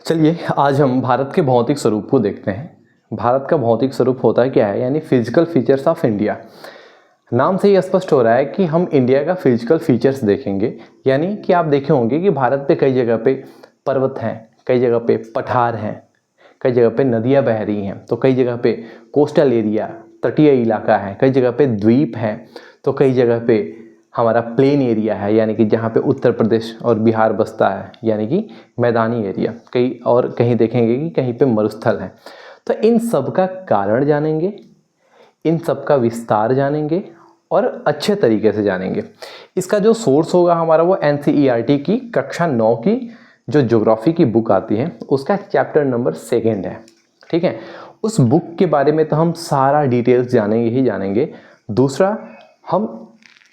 चलिए आज हम भारत के भौतिक स्वरूप को देखते हैं। भारत का भौतिक स्वरूप होता है क्या है, यानी फिजिकल फीचर्स ऑफ इंडिया। नाम से ही स्पष्ट हो रहा है कि हम इंडिया का फिजिकल फीचर्स देखेंगे। यानी कि आप देखे होंगे कि भारत पे कई जगह पे पर्वत हैं, कई जगह पे पठार हैं, कई जगह पे नदियाँ बह रही हैं, तो कई जगह पे कोस्टल एरिया तटीय इलाका है, कई जगह पे द्वीप हैं, तो कई जगह पे हमारा प्लेन एरिया है, यानी कि जहाँ पे उत्तर प्रदेश और बिहार बसता है, यानी कि मैदानी एरिया। कहीं देखेंगे कि कहीं पे मरुस्थल है। तो इन सब का कारण जानेंगे, इन सब का विस्तार जानेंगे और अच्छे तरीके से जानेंगे। इसका जो सोर्स होगा हमारा वो NCERT की कक्षा 9 की जो ज्योग्राफी की बुक आती है उसका चैप्टर नंबर 2 है। ठीक है, उस बुक के बारे में तो हम सारा डिटेल्स जानेंगे ही जानेंगे। दूसरा, हम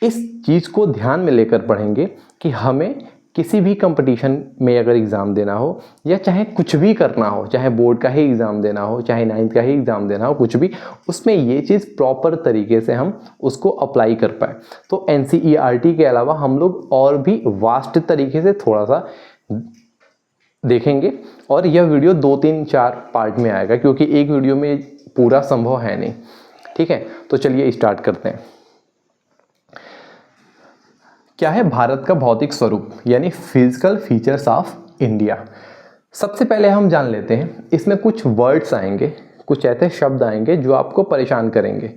इस चीज़ को ध्यान में लेकर पढ़ेंगे कि हमें किसी भी कंपटीशन में अगर एग्ज़ाम देना हो या चाहे कुछ भी करना हो, चाहे बोर्ड का ही एग्ज़ाम देना हो, चाहे 9th का ही एग्ज़ाम देना हो, कुछ भी, उसमें ये चीज़ प्रॉपर तरीके से हम उसको अप्लाई कर पाए। तो NCERT के अलावा हम लोग और भी वास्ट तरीके से थोड़ा सा देखेंगे और यह वीडियो 2, 3, 4 पार्ट में आएगा, क्योंकि एक वीडियो में पूरा संभव है नहीं। ठीक है, तो चलिए स्टार्ट करते हैं। क्या है भारत का भौतिक स्वरूप, यानी फिजिकल फीचर्स ऑफ इंडिया। सबसे पहले हम जान लेते हैं, इसमें कुछ वर्ड्स आएंगे, कुछ ऐसे शब्द आएंगे जो आपको परेशान करेंगे।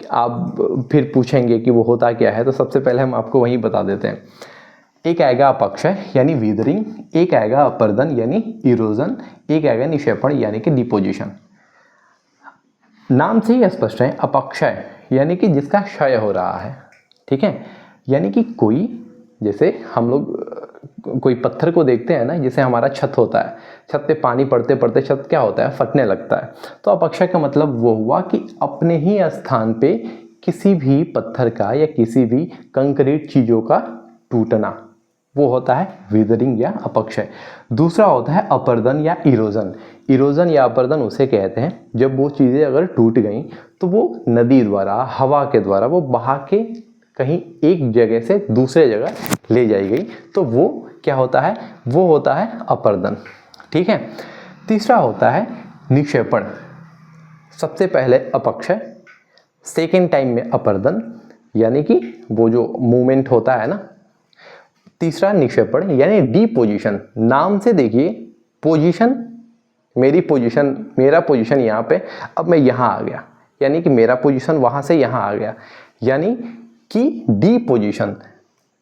आप फिर पूछेंगे कि वो होता क्या है, तो सबसे पहले हम आपको वहीं बता देते हैं। एक आएगा अपक्षय यानी वीदरिंग, एक आएगा अपर्दन यानी इरोजन, एक आएगा निक्षेपण यानी कि डिपोजिशन। नाम से ही स्पष्ट है, अपक्षय यानी कि जिसका क्षय हो रहा है। ठीक है, यानी कि कोई, जैसे हम लोग कोई पत्थर को देखते हैं ना, जैसे हमारा छत होता है, छत पे पानी पड़ते पड़ते छत क्या होता है, फटने लगता है। तो अपक्षय का मतलब वो हुआ कि अपने ही स्थान पे किसी भी पत्थर का या किसी भी कंक्रीट चीज़ों का टूटना, वो होता है विदरिंग या अपक्षय। दूसरा होता है अपर्दन या इरोजन। इरोजन या अपर्दन उसे कहते हैं जब वो चीज़ें अगर टूट गई तो वो नदी द्वारा, हवा के द्वारा वो बहा के कहीं एक जगह से दूसरे जगह ले जाई गई, तो वो क्या होता है, वो होता है अपर्दन। ठीक है, तीसरा होता है निक्षेपण। सबसे पहले अपक्षय, सेकेंड टाइम में अपर्दन, यानी कि वो जो मूवमेंट होता है ना। तीसरा निक्षेपण यानी डिपोजिशन। नाम से देखिए, पोजीशन, मेरा पोजीशन यहाँ पे, अब मैं यहाँ आ गया, यानी कि मेरा पोजीशन वहाँ से यहाँ आ गया, यानी कि डिपोजिशन,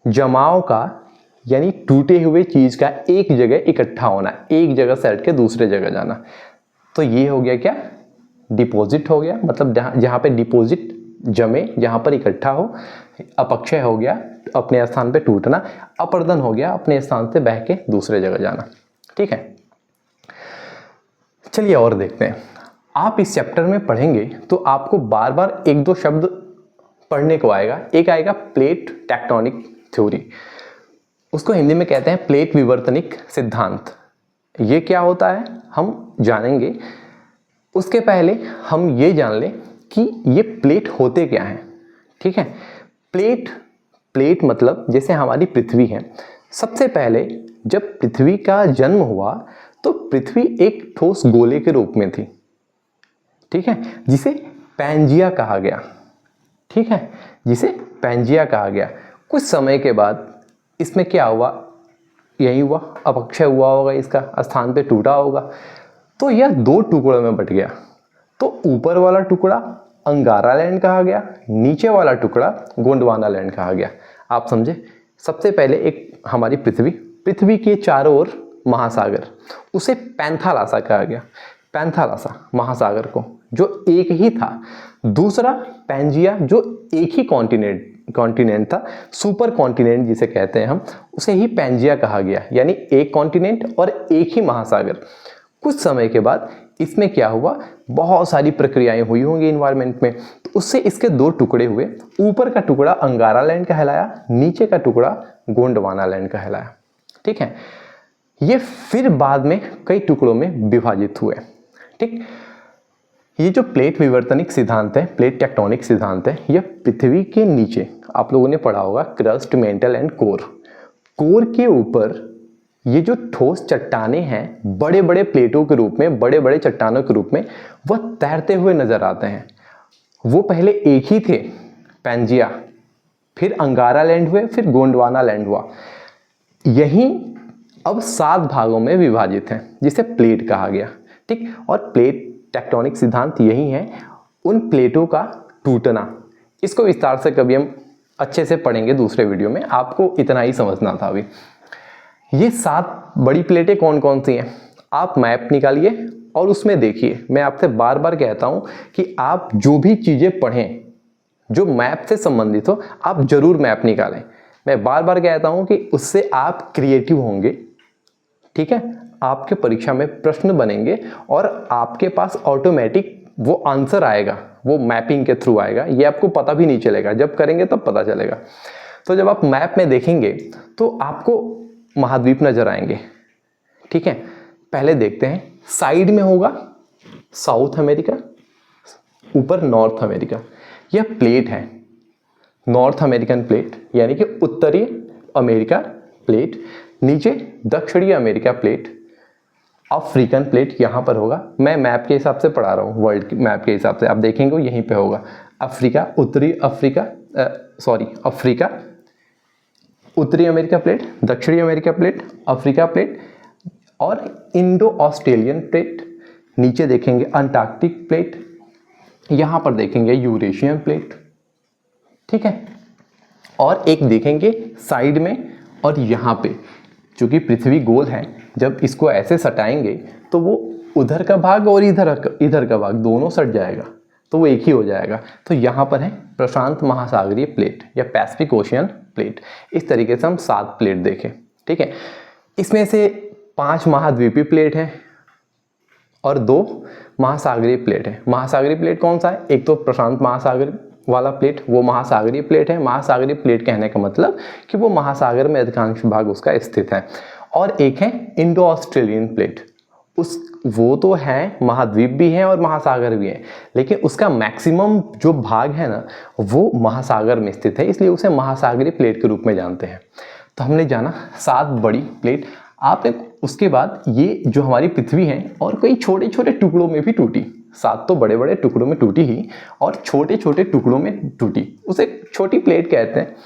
जमाव का, यानी टूटे हुए चीज़ का एक जगह इकट्ठा होना, एक जगह से हट के दूसरे जगह जाना। तो ये हो गया क्या, डिपॉजिट हो गया, मतलब जहाँ पे डिपॉजिट जमे, जहाँ पर इकट्ठा हो। अपक्षय हो गया अपने स्थान पे टूटना, अपर्दन हो गया अपने स्थान से बह के दूसरे जगह जाना। ठीक है, चलिए और देखते हैं। आप इस चैप्टर में पढ़ेंगे तो आपको बार बार 1-2 शब्द पढ़ने को आएगा। एक आएगा प्लेट टेक्टोनिक थ्योरी, उसको हिंदी में कहते हैं प्लेट विवर्तनिक सिद्धांत। ये क्या होता है हम जानेंगे। उसके पहले हम ये जान लें कि ये प्लेट होते क्या हैं। ठीक है, प्लेट मतलब जैसे हमारी पृथ्वी है। सबसे पहले जब पृथ्वी का जन्म हुआ तो पृथ्वी एक ठोस गोले के रूप में थी। ठीक है, जिसे पैंजिया कहा गया। ठीक है, जिसे पैंजिया कहा गया। कुछ समय के बाद इसमें क्या हुआ, यही हुआ, अपक्षय हुआ होगा, इसका स्थान पे टूटा होगा, तो यह 2 टुकड़ों में बट गया। तो ऊपर वाला टुकड़ा अंगारा लैंड कहा गया, नीचे वाला टुकड़ा गोंडवाना लैंड कहा गया। आप समझे। सबसे पहले एक हमारी पृथ्वी के चारों ओर महासागर, उसे पैंथालासा कहा गया। पैंथालासा महासागर को, जो एक ही था। दूसरा पैंजिया, जो एक ही कॉन्टिनेंट था, सुपर कॉन्टिनेंट जिसे कहते हैं हम, उसे ही पैंजिया कहा गया, यानी एक कॉन्टिनेंट और एक ही महासागर। कुछ समय के बाद इसमें क्या हुआ, बहुत सारी प्रक्रियाएं हुई होंगी इन्वायरमेंट में, तो उससे इसके 2 टुकड़े हुए। ऊपर का टुकड़ा अंगारा लैंड कहलाया, नीचे का टुकड़ा गोंडवाना लैंड कहलाया। ठीक है, ये फिर बाद में कई टुकड़ों में विभाजित हुए। ठीक, ये जो प्लेट विवर्तनिक सिद्धांत है, प्लेट टेक्टोनिक सिद्धांत है, यह पृथ्वी के नीचे, आप लोगों ने पढ़ा होगा क्रस्ट, मेंटल एंड कोर के ऊपर ये जो ठोस चट्टाने हैं बड़े बड़े प्लेटों के रूप में, बड़े बड़े चट्टानों के रूप में वह तैरते हुए नजर आते हैं। वो पहले एक ही थे, पैंजिया, फिर अंगारा लैंड हुए, फिर गोंडवाना लैंड हुआ। यही अब 7 भागों में विभाजित है जिसे प्लेट कहा गया। ठीक, और प्लेट टेक्टोनिक सिद्धांत यही है, उन प्लेटों का टूटना। इसको विस्तार से कभी हम अच्छे से पढ़ेंगे दूसरे वीडियो में, आपको इतना ही समझना था अभी। ये 7 बड़ी प्लेटें कौन कौन सी हैं, आप मैप निकालिए और उसमें देखिए। मैं आपसे बार बार कहता हूं कि आप जो भी चीजें पढ़ें जो मैप से संबंधित हो, आप जरूर मैप निकालें। मैं बार बार कहता हूं कि उससे आप क्रिएटिव होंगे। ठीक है, आपके परीक्षा में प्रश्न बनेंगे और आपके पास ऑटोमेटिक वो आंसर आएगा, वो मैपिंग के थ्रू आएगा। ये आपको पता भी नहीं चलेगा, जब करेंगे तब पता चलेगा। तो जब आप मैप में देखेंगे तो आपको महाद्वीप नजर आएंगे। ठीक है, पहले देखते हैं। साइड में होगा साउथ अमेरिका, ऊपर नॉर्थ अमेरिका। यह प्लेट है, नॉर्थ अमेरिकन प्लेट यानी कि उत्तरी अमेरिका प्लेट। नीचे दक्षिणी अमेरिका प्लेट, अफ्रीकन प्लेट यहाँ पर होगा। मैं मैप के हिसाब से पढ़ा रहा हूँ, वर्ल्ड मैप के हिसाब से आप देखेंगे यहीं पे होगा। अफ्रीका, उत्तरी अफ्रीका, अफ्रीका, उत्तरी अमेरिका प्लेट, दक्षिणी अमेरिका प्लेट, अफ्रीका प्लेट और इंडो ऑस्ट्रेलियन प्लेट। नीचे देखेंगे अंटार्कटिक प्लेट, यहाँ पर देखेंगे यूरेशियन प्लेट। ठीक है, और एक देखेंगे साइड में, और यहाँ पे चूंकि पृथ्वी गोल है, जब इसको ऐसे सटाएंगे तो वो उधर का भाग और इधर का भाग दोनों सट जाएगा, तो वो एक ही हो जाएगा। तो यहाँ पर है प्रशांत महासागरीय प्लेट या पैसिफिक ओशियन प्लेट। इस तरीके से हम 7 प्लेट देखें। ठीक है, इसमें से 5 महाद्वीपीय प्लेट हैं और 2 महासागरीय प्लेट है। महासागरीय प्लेट कौन सा है, एक तो प्रशांत महासागर वाला प्लेट, वो महासागरीय प्लेट है। महासागरीय प्लेट कहने का मतलब कि वो महासागर में अधिकांश भाग उसका स्थित है। और एक है इंडो ऑस्ट्रेलियन प्लेट, वो तो है, महाद्वीप भी है और महासागर भी है, लेकिन उसका मैक्सिमम जो भाग है ना वो महासागर में स्थित है, इसलिए उसे महासागरीय प्लेट के रूप में जानते हैं। तो हमने जाना 7 बड़ी प्लेट। आपने उसके बाद ये जो हमारी पृथ्वी है और कई छोटे छोटे टुकड़ों में भी टूटी। 7 तो बड़े बड़े टुकड़ों में टूटी ही, और छोटे छोटे टुकड़ों में टूटी, उसे छोटी प्लेट कहते हैं।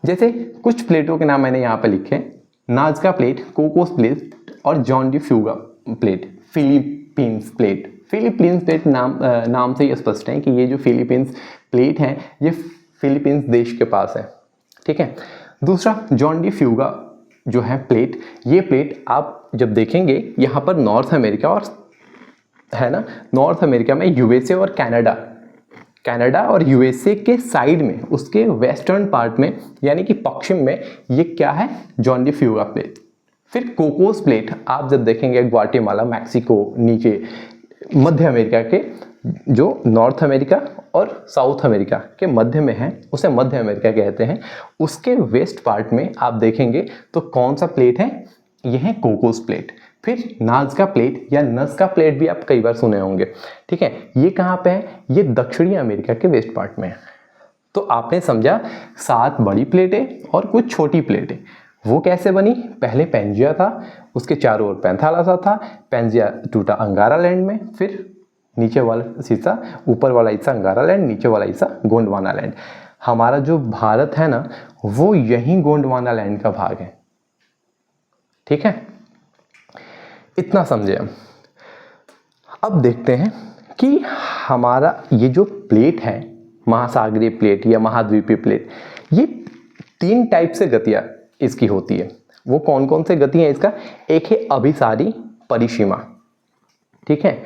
जैसे कुछ प्लेटों के नाम मैंने यहाँ पे लिखे, नाजका प्लेट, कोकोस प्लेट और Juan de Fuca plate, Philippines plate. Philippines plate नाम से ये स्पष्ट है कि ये जो फिलीपींस प्लेट है ये फिलीपींस देश के पास है। ठीक है, दूसरा जॉन डी फ्यूगा जो है प्लेट, ये प्लेट आप जब देखेंगे यहाँ पर नॉर्थ अमेरिका और है ना, नॉर्थ अमेरिका में यूएसए और कनाडा और यूएसए के साइड में, उसके वेस्टर्न पार्ट में यानी कि पश्चिम में, ये क्या है, जॉन डी फ्यूगा प्लेट। फिर कोकोस प्लेट आप जब देखेंगे ग्वाटेमाला, मैक्सिको, नीचे मध्य अमेरिका के, जो नॉर्थ अमेरिका और साउथ अमेरिका के मध्य में है, उसे मध्य अमेरिका कहते हैं। उसके वेस्ट पार्ट में आप देखेंगे तो कौन सा प्लेट है, यह है कोकोस प्लेट। फिर नाजका प्लेट या नज़का प्लेट भी आप कई बार सुने होंगे। ठीक है, ये कहाँ पे है, ये दक्षिणी अमेरिका के वेस्ट पार्ट में है। तो आपने समझा 7 बड़ी प्लेटें और कुछ छोटी प्लेटें। वो कैसे बनी, पहले पेंजिया था, उसके चारों ओर पैंथालासा था, पेंजिया टूटा अंगारा लैंड में, फिर नीचे वाला हिस्सा, ऊपर वाला हिस्सा अंगारा लैंड, नीचे वाला हिस्सा गोंडवाना लैंड। हमारा जो भारत है ना वो यही गोंडवाना लैंड का भाग है। ठीक है, इतना समझे हम। अब देखते हैं कि हमारा ये जो प्लेट है, महासागरीय प्लेट या महाद्वीपीय प्लेट, ये 3 टाइप से गतियां इसकी होती है। वो कौन कौन से गति है इसका, एक है अभिसारी परिसीमा। ठीक है,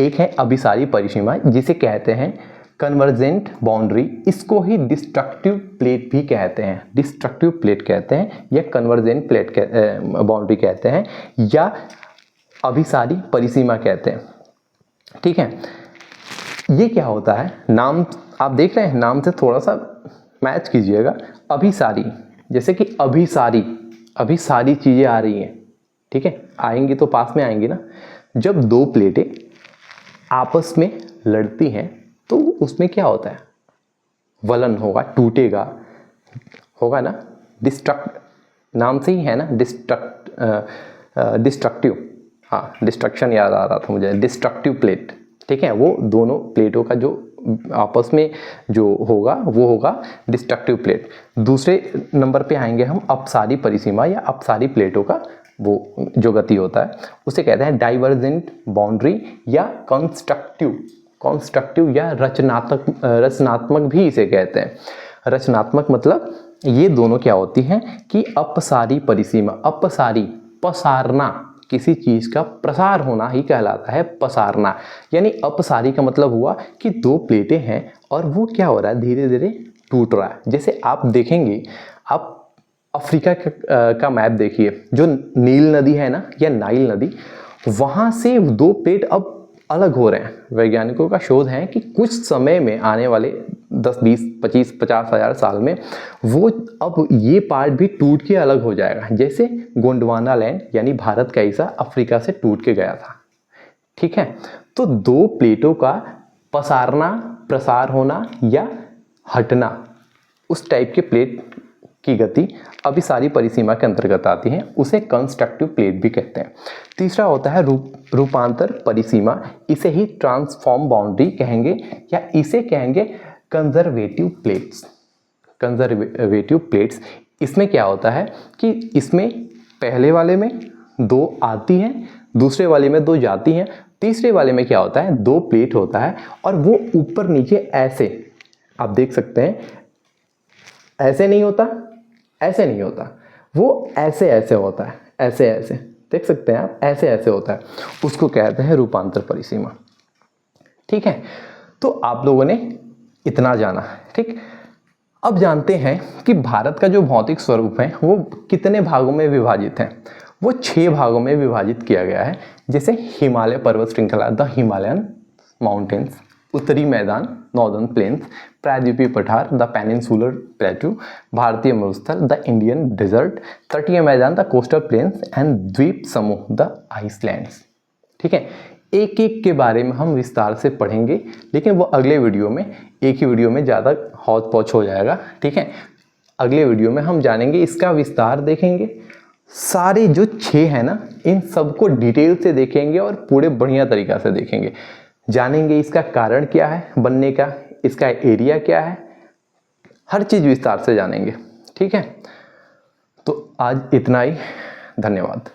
एक है अभिसारी परिसीमा जिसे कहते हैं कन्वर्जेंट बाउंड्री, इसको ही डिस्ट्रक्टिव प्लेट भी कहते हैं, डिस्ट्रक्टिव प्लेट कहते हैं या कन्वर्जेंट प्लेट बाउंड्री कहते हैं या अभिसारी परिसीमा कहते हैं। ठीक है, ये क्या होता है, नाम आप देख रहे हैं, नाम से थोड़ा सा मैच कीजिएगा। अभिसारी, जैसे कि अभी सारी चीजें आ रही हैं। ठीक है, आएंगी तो पास में आएंगी ना। जब 2 प्लेटें आपस में लड़ती हैं तो उसमें क्या होता है, वलन होगा, टूटेगा, होगा ना। डिस्ट्रक्ट नाम से ही है ना, डिस्ट्रक्टिव, हाँ डिस्ट्रक्शन याद आ रहा था मुझे, डिस्ट्रक्टिव प्लेट, ठीक है। वो दोनों प्लेटों का जो आपस में जो होगा वो होगा डिस्ट्रक्टिव प्लेट। दूसरे नंबर पे आएंगे हम अपसारी परिसीमा या अपसारी प्लेटों का वो जो गति होता है उसे कहते हैं डाइवर्जेंट बाउंड्री या कंस्ट्रक्टिव या रचनात्मक भी इसे कहते हैं। रचनात्मक मतलब ये दोनों क्या होती हैं कि अपसारी परिसीमा, अपसारी पसारना, किसी चीज का प्रसार होना ही कहलाता है पसारना। यानी अपसारी का मतलब हुआ कि दो प्लेटें हैं और वो क्या हो रहा है, धीरे धीरे टूट रहा है। जैसे आप देखेंगे, आप अफ्रीका का मैप देखिए, जो नील नदी है ना या नाइल नदी, वहां से दो प्लेट अब अलग हो रहे हैं। वैज्ञानिकों का शोध है कि कुछ समय में, आने वाले 10, 20, 25, 50 हज़ार साल में वो अब ये पार्ट भी टूट के अलग हो जाएगा। जैसे गोंडवाना लैंड यानी भारत का हिस्सा अफ्रीका से टूट के गया था, ठीक है। तो दो प्लेटों का पसारना, प्रसार होना या हटना, उस टाइप के प्लेट की गति अभी सारी परिसीमा के अंतर्गत आती है, उसे कंस्ट्रक्टिव प्लेट भी कहते हैं। तीसरा होता है रूपांतर परिसीमा, इसे ही ट्रांसफॉर्म बाउंड्री कहेंगे या इसे कहेंगे कंजर्वेटिव प्लेट्स। कंजर्वेटिव प्लेट्स, इसमें क्या होता है कि इसमें पहले वाले में दो आती हैं, दूसरे वाले में दो जाती हैं, तीसरे वाले में क्या होता है, दो प्लेट होता है और वो ऊपर नीचे ऐसे, आप देख सकते हैं, ऐसे नहीं होता, ऐसे नहीं होता, वो ऐसे ऐसे होता है, ऐसे ऐसे देख सकते हैं आप, ऐसे ऐसे होता है, उसको कहते हैं रूपांतर परिसीमा, ठीक है। तो आप लोगों ने इतना जाना, ठीक। अब जानते हैं कि भारत का जो भौतिक स्वरूप है वो कितने भागों में विभाजित है। वो 6 भागों में विभाजित किया गया है। जैसे हिमालय पर्वत श्रृंखला, द हिमालयन माउंटेन्स, उत्तरी मैदान, नॉर्दर्न प्लेन्स, प्रायद्वीपीय पठार, द पेनिनसुलर प्लेटू, भारतीय मरुस्थल, द इंडियन डेजर्ट, तटीय मैदान, द कोस्टल प्लेन्स एंड द्वीप समूह, द आइसलैंड्स, ठीक है। एक एक के बारे में हम विस्तार से पढ़ेंगे, लेकिन वो अगले वीडियो में, एक ही वीडियो में ज़्यादा हौच पौच हो जाएगा, ठीक है। अगले वीडियो में हम जानेंगे, इसका विस्तार देखेंगे, सारे जो 6 हैं ना, इन सबको डिटेल से देखेंगे और पूरे बढ़िया तरीक़ा से देखेंगे, जानेंगे इसका कारण क्या है बनने का, इसका एरिया क्या है, हर चीज़ विस्तार से जानेंगे, ठीक है। तो आज इतना ही, धन्यवाद।